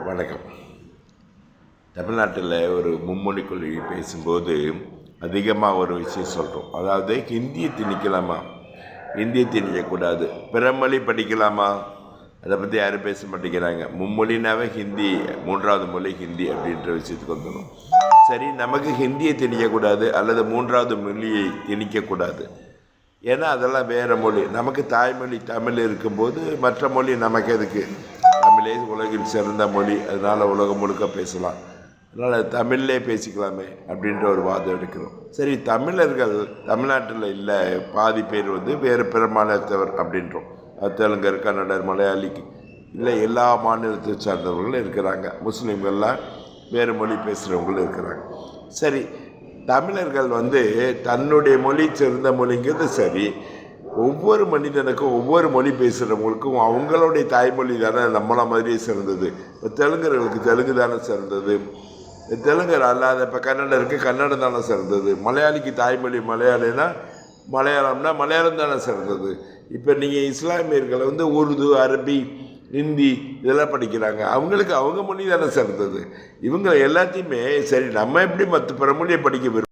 வணக்கம். தமிழ்நாட்டில் ஒரு மும்மொழி கொள்கை பேசும்போது அதிகமாக ஒரு விஷயம் சொல்கிறோம். அதாவது ஹிந்தியை திணிக்கலாமா, ஹிந்தியை திணிக்கக்கூடாது, பிற மொழி படிக்கலாமா, அதை பற்றி யாரும் பேச மாட்டேங்கிறாங்க. மும்மொழினாவே ஹிந்தி, மூன்றாவது மொழி ஹிந்தி அப்படின்ற விஷயத்துக்கு வந்துடும். சரி, நமக்கு ஹிந்தியை திணிக்கக்கூடாது அல்லது மூன்றாவது மொழியை திணிக்கக்கூடாது, ஏன்னா அதெல்லாம் வேறு மொழி. நமக்கு தாய்மொழி தமிழ் இருக்கும்போது மற்ற மொழி நமக்கு எதுக்கு? தமிழே உலகில் சிறந்த மொழி, அதனால் உலகம் முழுக்க பேசலாம், அதனால் தமிழ்லே பேசிக்கலாமே அப்படின்ற ஒரு வாதம் எடுக்கிறோம். சரி, தமிழர்கள் தமிழ்நாட்டில் இல்லை, பாதி பேர் வேறு பிற மாநிலத்தவர் அப்படின்றோம். தெலுங்கர், கன்னடர், மலையாளிக்கு இல்லை, எல்லா மாநிலத்தை சார்ந்தவர்களும் இருக்கிறாங்க. முஸ்லீம்கள்லாம் வேறு மொழி பேசுகிறவங்களும் இருக்கிறாங்க. சரி, தமிழர்கள் தன்னுடைய மொழி சிறந்த மொழிங்கிறது சரி. ஒவ்வொரு மனிதனுக்கும் ஒவ்வொரு மொழி பேசுகிறவங்களுக்கும் அவங்களுடைய தாய்மொழி தானே நம்மள மாதிரியே சிறந்தது. இப்போ தெலுங்கர்களுக்கு தெலுங்கு தானே சிறந்தது, தெலுங்கர் அல்லாத இப்போ கன்னடருக்கு கன்னடம் தானே சிறந்தது, மலையாளிக்கு தாய்மொழி மலையாளினா மலையாளம்னா மலையாளம் தானே சிறந்தது. இப்போ நீங்கள் இஸ்லாமியர்களை உருது, அரபி, ஹிந்தி இதெல்லாம் படிக்கிறாங்க, அவங்களுக்கு அவங்க மொழி தானே சிறந்தது. இவங்க எல்லாத்தையுமே சரி, நம்ம எப்படி மற்ற பிற மொழியை படிக்க